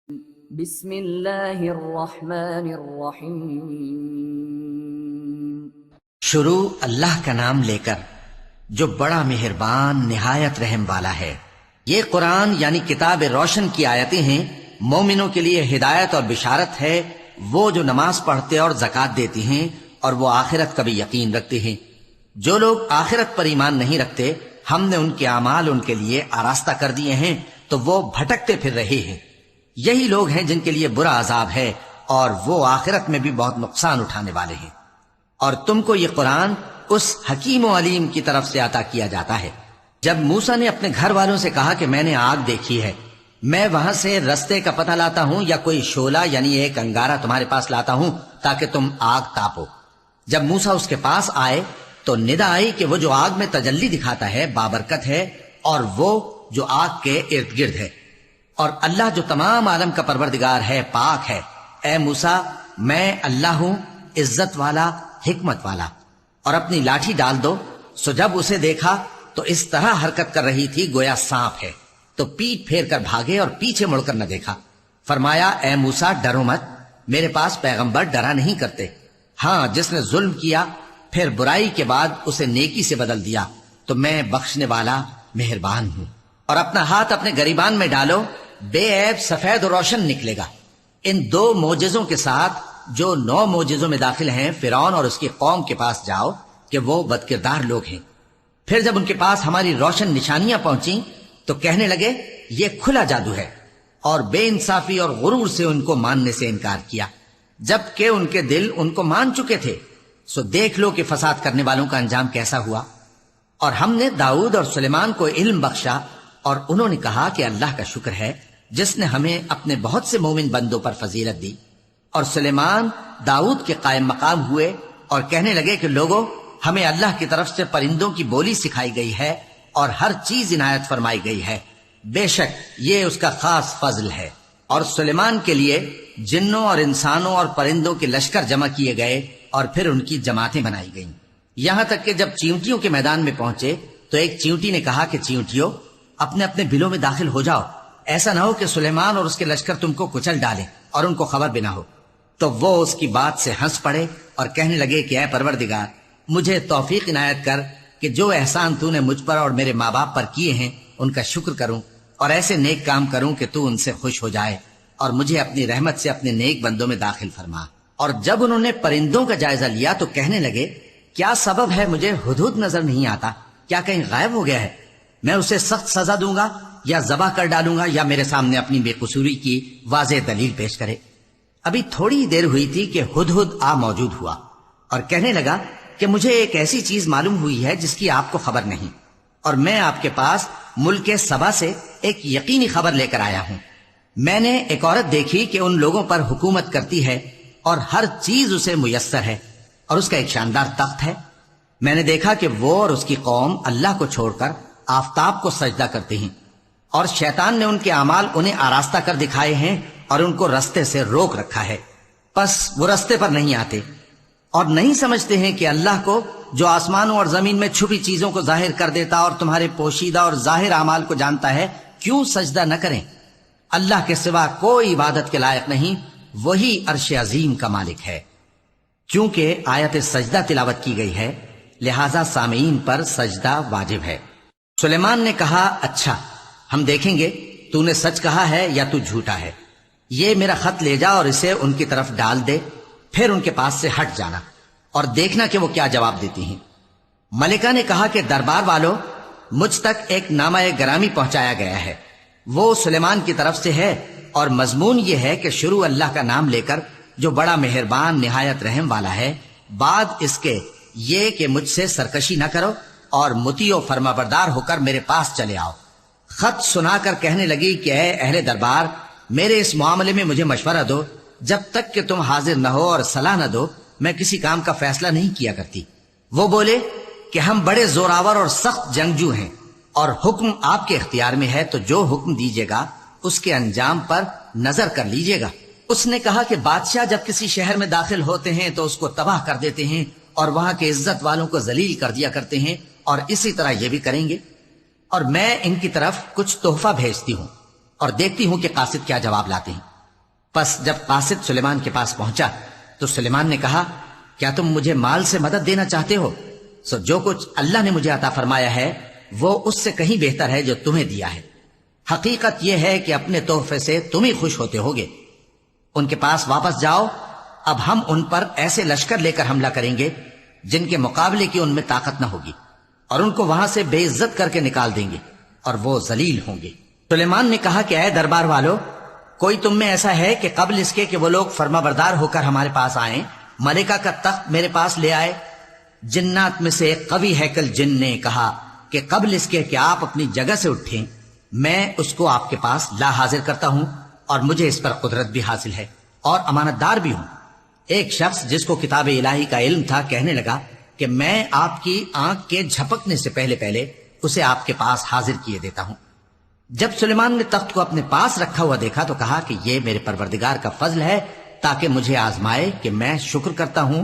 بسم اللہ الرحمن الرحیم۔ شروع اللہ کا نام لے کر جو بڑا مہربان نہایت رحم والا ہے۔ یہ قرآن یعنی کتاب روشن کی آیتیں ہیں، مومنوں کے لیے ہدایت اور بشارت ہے، وہ جو نماز پڑھتے اور زکوٰۃ دیتے ہیں اور وہ آخرت کا بھی یقین رکھتے ہیں۔ جو لوگ آخرت پر ایمان نہیں رکھتے، ہم نے ان کے اعمال ان کے لیے آراستہ کر دیے ہیں تو وہ بھٹکتے پھر رہے ہیں۔ یہی لوگ ہیں جن کے لیے برا عذاب ہے اور وہ آخرت میں بھی بہت نقصان اٹھانے والے ہیں۔ اور تم کو یہ قرآن اس حکیم و علیم کی طرف سے عطا کیا جاتا ہے۔ جب موسیٰ نے اپنے گھر والوں سے کہا کہ میں نے آگ دیکھی ہے، میں وہاں سے رستے کا پتہ لاتا ہوں یا کوئی شعلہ یعنی ایک انگارہ تمہارے پاس لاتا ہوں تاکہ تم آگ تاپو۔ جب موسیٰ اس کے پاس آئے تو ندا آئی کہ وہ جو آگ میں تجلی دکھاتا ہے بابرکت ہے، اور وہ جو آگ کے ارد گرد ہے، اور اللہ جو تمام عالم کا پروردگار ہے پاک ہے۔ اے موسیٰ، میں اللہ ہوں، عزت والا، حکمت والا، اور اپنی لاٹھی ڈال دو۔ سو جب اسے دیکھا تو اس طرح حرکت کر رہی تھی گویا سانپ ہے، تو پیٹ پھیر کر بھاگے اور پیچھے مڑ کر نہ دیکھا۔ فرمایا اے موسیٰ ڈرو مت، میرے پاس پیغمبر ڈرا نہیں کرتے۔ ہاں، جس نے ظلم کیا پھر برائی کے بعد اسے نیکی سے بدل دیا تو میں بخشنے والا مہربان ہوں۔ اور اپنا ہاتھ اپنے گریبان میں ڈالو، بے عیب سفید و روشن نکلے گا۔ ان دو معجزوں کے ساتھ جو 9 معجزوں میں داخل ہیں فرعون اور اس کی قوم کے پاس جاؤ کہ وہ بدکردار لوگ ہیں۔ پھر جب ان کے پاس ہماری روشن نشانیاں پہنچیں تو کہنے لگے یہ کھلا جادو ہے، اور بے انصافی اور غرور سے ان کو ماننے سے انکار کیا، جبکہ ان کے دل ان کو مان چکے تھے۔ سو دیکھ لو کہ فساد کرنے والوں کا انجام کیسا ہوا۔ اور ہم نے داؤد اور سلیمان کو علم بخشا، اور انہوں نے کہا کہ اللہ کا شکر ہے جس نے ہمیں اپنے بہت سے مومن بندوں پر فضیلت دی۔ اور سلیمان داؤد کے قائم مقام ہوئے اور کہنے لگے کہ لوگوں، ہمیں اللہ کی طرف سے پرندوں کی بولی سکھائی گئی ہے اور ہر چیز عنایت فرمائی گئی ہے، بے شک یہ اس کا خاص فضل ہے۔ اور سلیمان کے لیے جنوں اور انسانوں اور پرندوں کے لشکر جمع کیے گئے اور پھر ان کی جماعتیں بنائی گئیں، یہاں تک کہ جب چیونٹیوں کے میدان میں پہنچے تو ایک چیونٹی نے کہا کہ چیونٹیوں اپنے اپنے بلوں میں داخل ہو جاؤ، ایسا نہ ہو کہ سلیمان اور اس کے لشکر تم کو کچل ڈالیں اور ان کو خبر بھی نہ ہو۔ تو وہ اس کی بات سے ہنس پڑے اور کہنے لگے کہ اے پروردگار، مجھے توفیق عنایت کر کہ جو احسان تو نے مجھ پر اور میرے ماں باپ پر کیے ہیں ان کا شکر کروں، اور ایسے نیک کام کروں کہ تو ان سے خوش ہو جائے، اور مجھے اپنی رحمت سے اپنے نیک بندوں میں داخل فرما۔ اور جب انہوں نے پرندوں کا جائزہ لیا تو کہنے لگے کیا سبب ہے مجھے ہدہد نظر نہیں آتا؟ کیا کہیں غائب ہو گیا ہے؟ میں اسے سخت سزا دوں گا یا ذبح کر ڈالوں گا یا میرے سامنے اپنی بے قصوری کی واضح دلیل پیش کرے۔ ابھی تھوڑی دیر ہوئی تھی کہ ہدہد آ موجود ہوا اور کہنے لگا کہ مجھے ایک ایسی چیز معلوم ہوئی ہے جس کی آپ کو خبر نہیں، اور میں آپ کے پاس ملک سبا سے ایک یقینی خبر لے کر آیا ہوں۔ میں نے ایک عورت دیکھی کہ ان لوگوں پر حکومت کرتی ہے اور ہر چیز اسے میسر ہے، اور اس کا ایک شاندار تخت ہے۔ میں نے دیکھا کہ وہ اور اس کی قوم اللہ کو چھوڑ کر آفتاب کو سجدہ کرتے ہیں، اور شیطان نے ان کے اعمال انہیں آراستہ کر دکھائے ہیں اور ان کو رستے سے روک رکھا ہے، پس وہ رستے پر نہیں آتے، اور نہیں سمجھتے ہیں کہ اللہ کو جو آسمانوں اور زمین میں چھپی چیزوں کو ظاہر کر دیتا اور تمہارے پوشیدہ اور ظاہر اعمال کو جانتا ہے، کیوں سجدہ نہ کریں؟ اللہ کے سوا کوئی عبادت کے لائق نہیں، وہی عرش عظیم کا مالک ہے۔ چونکہ آیت سجدہ تلاوت کی گئی ہے لہذا سامعین پر سجدہ واجب ہے۔ سلیمان نے کہا اچھا، ہم دیکھیں گے تو نے سچ کہا ہے یا تو جھوٹا ہے۔ یہ میرا خط لے جا اور اسے ان کی طرف ڈال دے، پھر ان کے پاس سے ہٹ جانا اور دیکھنا کہ وہ کیا جواب دیتی ہیں۔ ملکہ نے کہا کہ دربار والو، مجھ تک ایک نامہ گرامی پہنچایا گیا ہے، وہ سلیمان کی طرف سے ہے، اور مضمون یہ ہے کہ شروع اللہ کا نام لے کر جو بڑا مہربان نہایت رحم والا ہے، بعد اس کے یہ کہ مجھ سے سرکشی نہ کرو اور مطیع و فرما بردار ہو کر میرے پاس چلے آؤ۔ خط سنا کر کہنے لگی کہ اے اہل دربار، میرے اس معاملے میں مجھے مشورہ دو، جب تک کہ تم حاضر نہ ہو اور صلاح نہ دو میں کسی کام کا فیصلہ نہیں کیا کرتی۔ وہ بولے کہ ہم بڑے زوراور اور سخت جنگجو ہیں، اور حکم آپ کے اختیار میں ہے، تو جو حکم دیجیے گا اس کے انجام پر نظر کر لیجیے گا۔ اس نے کہا کہ بادشاہ جب کسی شہر میں داخل ہوتے ہیں تو اس کو تباہ کر دیتے ہیں اور وہاں کے عزت والوں کو ذلیل کر دیا کرتے ہیں، اور اسی طرح یہ بھی کریں گے۔ اور میں ان کی طرف کچھ تحفہ بھیجتی ہوں اور دیکھتی ہوں کہ قاصد کیا جواب لاتے ہیں۔ پس جب قاصد سلیمان کے پاس پہنچا تو سلیمان نے کہا کیا تم مجھے مال سے مدد دینا چاہتے ہو؟ سو جو کچھ اللہ نے مجھے عطا فرمایا ہے وہ اس سے کہیں بہتر ہے جو تمہیں دیا ہے۔ حقیقت یہ ہے کہ اپنے تحفے سے تم ہی خوش ہوتے ہوگے۔ ان کے پاس واپس جاؤ، اب ہم ان پر ایسے لشکر لے کر حملہ کریں گے جن کے مقابلے کی ان میں طاقت نہ ہوگی، اور ان کو وہاں سے بے عزت کر کے نکال دیں گے اور وہ ذلیل ہوں گے۔ سلیمان نے کہا کہ اے دربار والو، کوئی تم میں ایسا ہے کہ قبل اس کے کہ وہ لوگ فرما بردار ہو کر ہمارے پاس آئیں ملکہ کا تخت میرے پاس لے آئے؟ جنات میں سے ایک قوی ہیکل جن نے کہا کہ قبل اس کے کہ آپ اپنی جگہ سے اٹھیں میں اس کو آپ کے پاس لا حاضر کرتا ہوں، اور مجھے اس پر قدرت بھی حاصل ہے اور امانت دار بھی ہوں۔ ایک شخص جس کو کتاب الہی کا علم تھا کہنے لگا کہ میں آپ کی آنکھ کے جھپکنے سے پہلے پہلے اسے آپ کے پاس حاضر کیے دیتا ہوں۔ جب سلیمان نے تخت کو اپنے پاس رکھا ہوا دیکھا تو کہا کہ یہ میرے پروردگار کا فضل ہے تاکہ مجھے آزمائے کہ میں شکر کرتا ہوں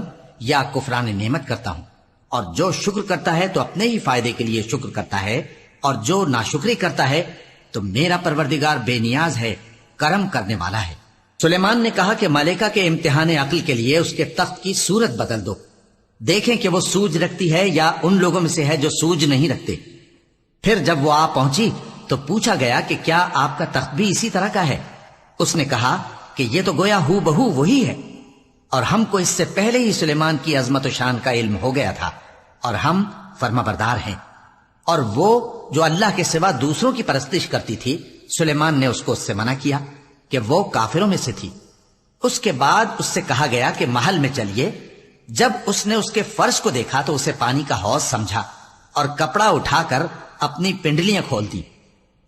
یا کفران نعمت کرتا ہوں، اور جو شکر کرتا ہے تو اپنے ہی فائدے کے لیے شکر کرتا ہے، اور جو ناشکری کرتا ہے تو میرا پروردگار بے نیاز ہے، کرم کرنے والا ہے۔ سلیمان نے کہا کہ ملکہ کے امتحان عقل کے لیے اس کے تخت کی صورت بدل دو، دیکھیں کہ وہ سوج رکھتی ہے یا ان لوگوں میں سے ہے جو سوج نہیں رکھتے۔ پھر جب وہ آ پہنچی تو پوچھا گیا کہ کیا آپ کا تخت بھی اسی طرح کا ہے؟ اس نے کہا کہ یہ تو گویا ہو بہو وہی ہے، اور ہم کو اس سے پہلے ہی سلیمان کی عظمت و شان کا علم ہو گیا تھا، اور ہم فرما بردار ہیں۔ اور وہ جو اللہ کے سوا دوسروں کی پرستش کرتی تھی، سلیمان نے اس کو اس سے منع کیا کہ وہ کافروں میں سے تھی۔ اس کے بعد اس سے کہا گیا کہ محل میں چلیے۔ جب اس نے اس کے فرش کو دیکھا تو اسے پانی کا حوض سمجھا اور کپڑا اٹھا کر اپنی پنڈلیاں کھول دی۔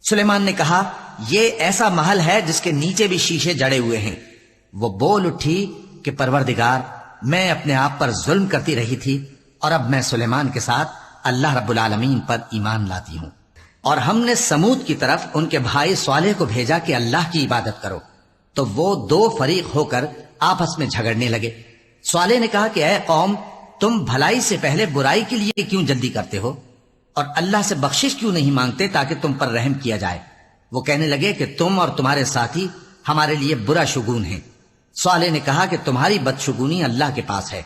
سلیمان نے کہا یہ ایسا محل ہے جس کے نیچے بھی شیشے جڑے ہوئے ہیں۔ وہ بول اٹھی کہ پروردگار، میں اپنے آپ پر ظلم کرتی رہی تھی، اور اب میں سلیمان کے ساتھ اللہ رب العالمین پر ایمان لاتی ہوں۔ اور ہم نے سمود کی طرف ان کے بھائی صالح کو بھیجا کہ اللہ کی عبادت کرو، تو وہ دو فریق ہو کر آپس میں جھگڑنے لگے۔ صالح نے کہا کہ اے قوم، تم بھلائی سے پہلے برائی کے لیے کیوں جلدی کرتے ہو، اور اللہ سے بخشش کیوں نہیں مانگتے تاکہ تم پر رحم کیا جائے؟ وہ کہنے لگے کہ تم اور تمہارے ساتھی ہمارے لیے برا شگون ہیں۔ صالح نے کہا کہ تمہاری بدشگونی اللہ کے پاس ہے،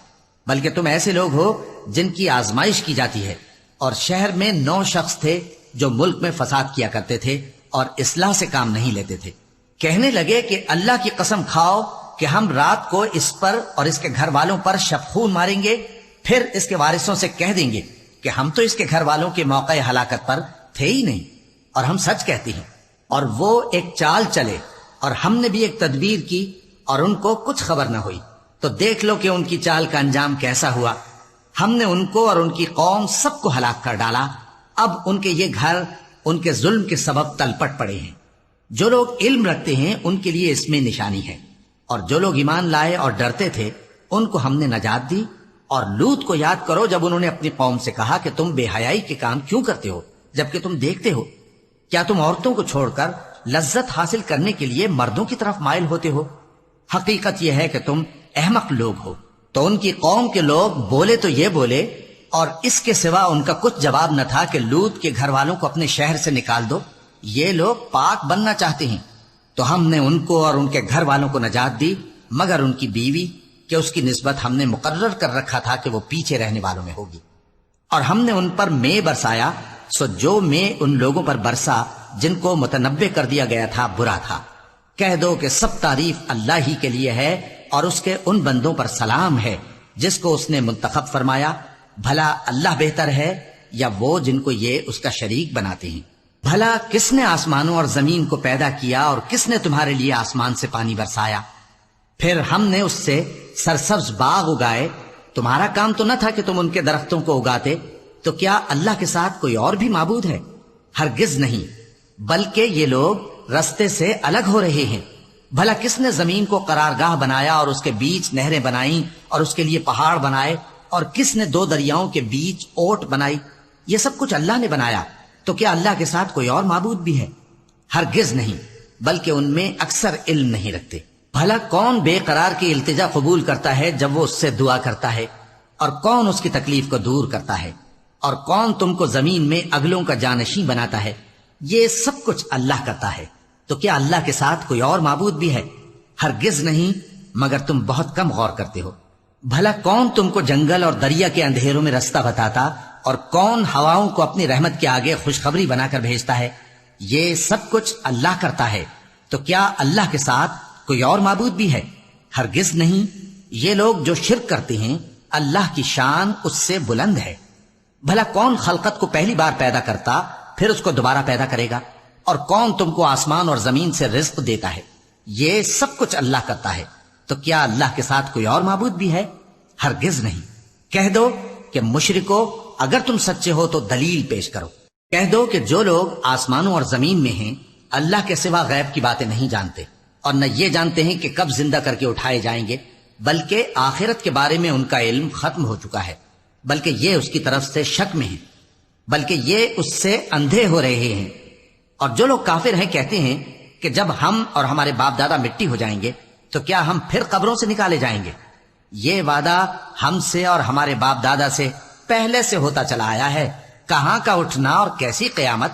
بلکہ تم ایسے لوگ ہو جن کی آزمائش کی جاتی ہے۔ اور شہر میں 9 شخص تھے جو ملک میں فساد کیا کرتے تھے اور اصلاح سے کام نہیں لیتے تھے۔ کہنے لگے کہ اللہ کی قسم کھاؤ کہ ہم رات کو اس پر اور اس کے گھر والوں پر شبخون ماریں گے، پھر اس کے وارثوں سے کہہ دیں گے کہ ہم تو اس کے گھر والوں کے موقع ہلاکت پر تھے ہی نہیں، اور ہم سچ کہتے ہیں۔ اور وہ ایک چال چلے، اور ہم نے بھی ایک تدبیر کی اور ان کو کچھ خبر نہ ہوئی، تو دیکھ لو کہ ان کی چال کا انجام کیسا ہوا۔ ہم نے ان کو اور ان کی قوم سب کو ہلاک کر ڈالا۔ اب ان کے یہ گھر ان کے ظلم کے سبب تلپٹ پڑے ہیں۔ جو لوگ علم رکھتے ہیں ان کے لیے اس میں نشانی ہے، اور جو لوگ ایمان لائے اور ڈرتے تھے ان کو ہم نے نجات دی۔ اور لوط کو یاد کرو جب انہوں نے اپنی قوم سے کہا کہ تم بے حیائی کے کام کیوں کرتے ہو جبکہ تم دیکھتے ہو؟ کیا تم عورتوں کو چھوڑ کر لذت حاصل کرنے کے لیے مردوں کی طرف مائل ہوتے ہو؟ حقیقت یہ ہے کہ تم احمق لوگ ہو۔ تو ان کی قوم کے لوگ بولے تو یہ بولے، اور اس کے سوا ان کا کچھ جواب نہ تھا کہ لوط کے گھر والوں کو اپنے شہر سے نکال دو، یہ لوگ پاک بننا چاہتے ہیں۔ تو ہم نے ان کو اور ان کے گھر والوں کو نجات دی، مگر ان کی بیوی کہ اس کی نسبت ہم نے مقرر کر رکھا تھا کہ وہ پیچھے رہنے والوں میں ہوگی۔ اور ہم نے ان پر مے برسایا، سو جو مے ان لوگوں پر برسا جن کو متنبع کر دیا گیا تھا برا تھا۔ کہہ دو کہ سب تعریف اللہ ہی کے لیے ہے، اور اس کے ان بندوں پر سلام ہے جس کو اس نے منتخب فرمایا۔ بھلا اللہ بہتر ہے یا وہ جن کو یہ اس کا شریک بناتے ہیں؟ بھلا کس نے آسمانوں اور زمین کو پیدا کیا، اور کس نے تمہارے لیے آسمان سے پانی برسایا؟ پھر ہم نے اس سے سرسبز باغ اگائے۔ تمہارا کام تو نہ تھا کہ تم ان کے درختوں کو اگاتے، تو کیا اللہ کے ساتھ کوئی اور بھی معبود ہے؟ ہرگز نہیں، بلکہ یہ لوگ رستے سے الگ ہو رہے ہیں۔ بھلا کس نے زمین کو قرارگاہ بنایا اور اس کے بیچ نہریں بنائیں اور اس کے لیے پہاڑ بنائے، اور کس نے 2 دریاؤں کے بیچ اوٹ بنائی؟ یہ سب کچھ اللہ نے بنایا، تو کیا اللہ کے ساتھ کوئی اور معبود بھی ہے؟ ہرگز نہیں، بلکہ ان میں اکثر علم نہیں رکھتے۔ بھلا کون بے قرار کی التجا قبول کرتا ہے جب وہ اس سے دعا کرتا ہے، اور کون اس کی تکلیف کو دور کرتا ہے، اور کون تم کو زمین میں اگلوں کا جانشین بناتا ہے؟ یہ سب کچھ اللہ کرتا ہے، تو کیا اللہ کے ساتھ کوئی اور معبود بھی ہے؟ ہرگز نہیں مگر تم بہت کم غور کرتے ہو۔ بھلا کون تم کو جنگل اور دریا کے اندھیروں میں رستہ بتاتا اور کون ہواؤں کو اپنی رحمت کے آگے خوشخبری بنا کر بھیجتا ہے؟ یہ سب کچھ اللہ کرتا ہے، تو کیا اللہ کے ساتھ کوئی اور معبود بھی ہے؟ ہرگز نہیں۔ یہ لوگ جو شرک کرتے ہیں اللہ کی شان اس سے بلند ہے۔ بھلا کون خلقت کو پہلی بار پیدا کرتا پھر اس کو دوبارہ پیدا کرے گا؟ اور کون تم کو آسمان اور زمین سے رزق دیتا ہے؟ یہ سب کچھ اللہ کرتا ہے، تو کیا اللہ کے ساتھ کوئی اور معبود بھی ہے؟ ہرگز نہیں۔ کہہ دو کہ مشرکو اگر تم سچے ہو تو دلیل پیش کرو۔ کہہ دو کہ جو لوگ آسمانوں اور زمین میں ہیں اللہ کے سوا غیب کی باتیں نہیں جانتے، اور نہ یہ جانتے ہیں کہ کب زندہ کر کے اٹھائے جائیں گے، بلکہ آخرت کے بارے میں ان کا علم ختم ہو چکا ہے، بلکہ یہ اس کی طرف سے شک میں ہیں، بلکہ یہ اس سے اندھے ہو رہے ہیں۔ اور جو لوگ کافر ہیں کہتے ہیں کہ جب ہم اور ہمارے باپ دادا مٹی ہو جائیں گے تو کیا ہم پھر قبروں سے نکالے جائیں گے؟ یہ وعدہ ہم سے اور ہمارے باپ دادا سے پہلے سے ہوتا چلا آیا ہے، کہاں کا اٹھنا اور کیسی قیامت؟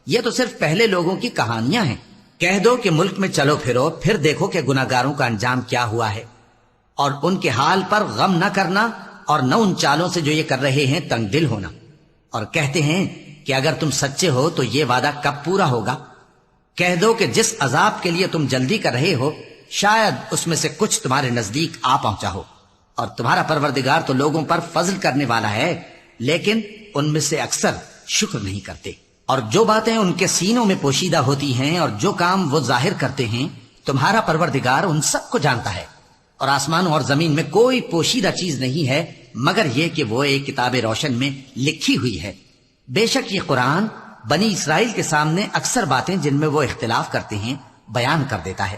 یہ تو صرف پہلے لوگوں کی کہانیاں ہیں۔ کہہ دو کہ ملک میں چلو پھرو، پھر دیکھو کہ گناہگاروں کا انجام کیا ہوا ہے، اور ان کے حال پر غم نہ کرنا اور نہ ان چالوں سے جو یہ کر رہے ہیں تنگ دل ہونا۔ اور کہتے ہیں کہ اگر تم سچے ہو تو یہ وعدہ کب پورا ہوگا؟ کہہ دو کہ جس عذاب کے لیے تم جلدی کر رہے ہو شاید اس میں سے کچھ تمہارے نزدیک آ پہنچا ہو، اور تمہارا پروردگار تو لوگوں پر فضل کرنے والا ہے، لیکن ان میں سے اکثر شکر نہیں کرتے۔ اور جو باتیں ان کے سینوں میں پوشیدہ ہوتی ہیں اور جو کام وہ ظاہر کرتے ہیں تمہارا پروردگار ان سب کو جانتا ہے، اور آسمانوں اور زمین میں کوئی پوشیدہ چیز نہیں ہے مگر یہ کہ وہ ایک کتاب روشن میں لکھی ہوئی ہے۔ بے شک یہ قرآن بنی اسرائیل کے سامنے اکثر باتیں جن میں وہ اختلاف کرتے ہیں بیان کر دیتا ہے،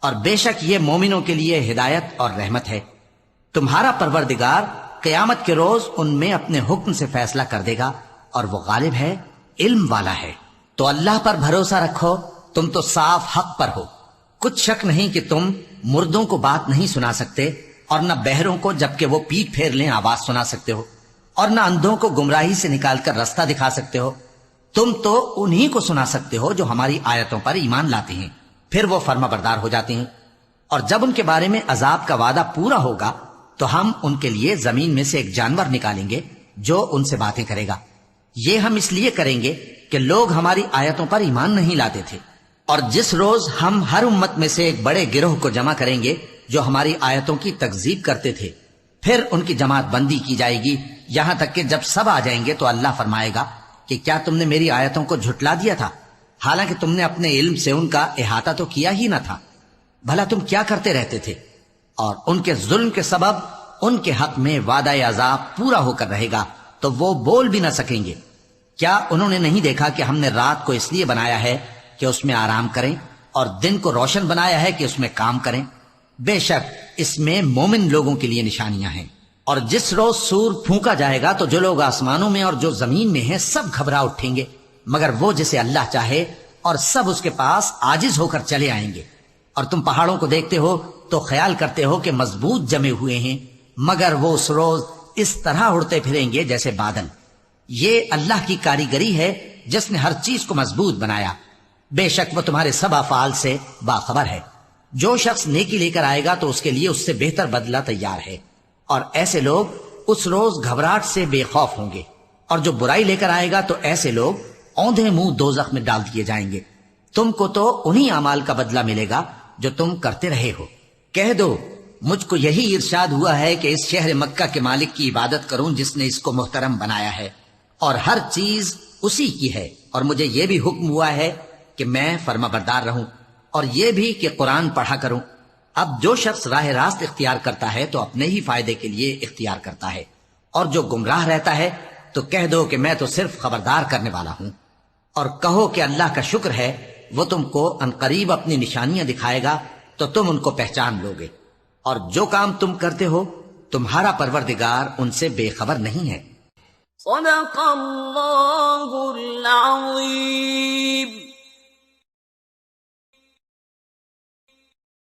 اور بے شک یہ مومنوں کے لیے ہدایت اور رحمت ہے۔ تمہارا پروردگار قیامت کے روز ان میں اپنے حکم سے فیصلہ کر دے گا، اور وہ غالب ہے، علم والا ہے۔ تو اللہ پر بھروسہ رکھو، تم تو صاف حق پر ہو۔ کچھ شک نہیں کہ تم مردوں کو بات نہیں سنا سکتے، اور نہ بہروں کو جبکہ وہ پیٹ پھیر لیں آواز سنا سکتے ہو، اور نہ اندھوں کو گمراہی سے نکال کر رستہ دکھا سکتے ہو۔ تم تو انہی کو سنا سکتے ہو جو ہماری آیتوں پر ایمان لاتے ہیں، پھر وہ فرما بردار ہو جاتے ہیں۔ اور جب ان کے بارے میں عذاب کا وعدہ پورا ہوگا تو ہم ان کے لیے زمین میں سے ایک جانور نکالیں گے جو ان سے باتیں کرے گا۔ یہ ہم اس لیے کریں گے کہ لوگ ہماری آیتوں پر ایمان نہیں لاتے تھے۔ اور جس روز ہم ہر امت میں سے ایک بڑے گروہ کو جمع کریں گے جو ہماری آیتوں کی تکذیب کرتے تھے، پھر ان کی جماعت بندی کی جائے گی، یہاں تک کہ جب سب آ جائیں گے تو اللہ فرمائے گا کہ کیا تم نے میری آیتوں کو جھٹلا دیا تھا، حالانکہ تم نے اپنے علم سے ان کا احاطہ تو کیا ہی نہ تھا؟ بھلا تم کیا کرتے رہتے تھے؟ اور ان کے ظلم کے سبب ان کے حق میں وعدہ عذاب پورا ہو کر رہے گا تو وہ بول بھی نہ سکیں گے۔ کیا انہوں نے نہیں دیکھا کہ ہم نے رات کو اس لیے بنایا ہے کہ اس میں آرام کریں، اور دن کو روشن بنایا ہے کہ اس میں کام کریں؟ بے شک اس میں مومن لوگوں کے لیے نشانیاں ہیں۔ اور جس روز سور پھونکا جائے گا تو جو لوگ آسمانوں میں اور جو زمین میں ہیں سب گھبرا اٹھیں گے، مگر وہ جسے اللہ چاہے، اور سب اس کے پاس عاجز ہو کر چلے آئیں گے۔ اور تم پہاڑوں کو دیکھتے ہو تو خیال کرتے ہو کہ مضبوط جمے ہوئے ہیں، مگر وہ اس روز اس طرح اڑتے پھریں گے جیسے بادل۔ یہ اللہ کی کاریگری ہے جس نے ہر چیز کو مضبوط بنایا، بے شک وہ تمہارے سب افعال سے باخبر ہے۔ جو شخص نیکی لے کر آئے گا تو اس کے لیے اس سے بہتر بدلہ تیار ہے، اور ایسے لوگ اس روز گھبراہٹ سے بے خوف ہوں گے۔ اور جو برائی لے کر آئے گا تو ایسے لوگ اوندھے منہ دوزخ میں ڈال دیے جائیں گے۔ تم کو تو انہی اعمال کا بدلہ ملے گا جو تم کرتے رہے ہو۔ کہہ دو مجھ کو یہی ارشاد ہوا ہے کہ اس شہر مکہ کے مالک کی عبادت کروں جس نے اس کو محترم بنایا ہے، اور ہر چیز اسی کی ہے، اور مجھے یہ بھی حکم ہوا ہے کہ میں فرما بردار رہوں، اور یہ بھی کہ قرآن پڑھا کروں۔ اب جو شخص راہ راست اختیار کرتا ہے تو اپنے ہی فائدے کے لیے اختیار کرتا ہے، اور جو گمراہ رہتا ہے تو کہہ دو کہ میں تو صرف خبردار کرنے والا ہوں۔ اور کہو کہ اللہ کا شکر ہے، وہ تم کو عنقریب اپنی نشانیاں دکھائے گا تو تم ان کو پہچان لو گے، اور جو کام تم کرتے ہو تمہارا پروردگار ان سے بے خبر نہیں ہے۔ صدق اللہ العظیم۔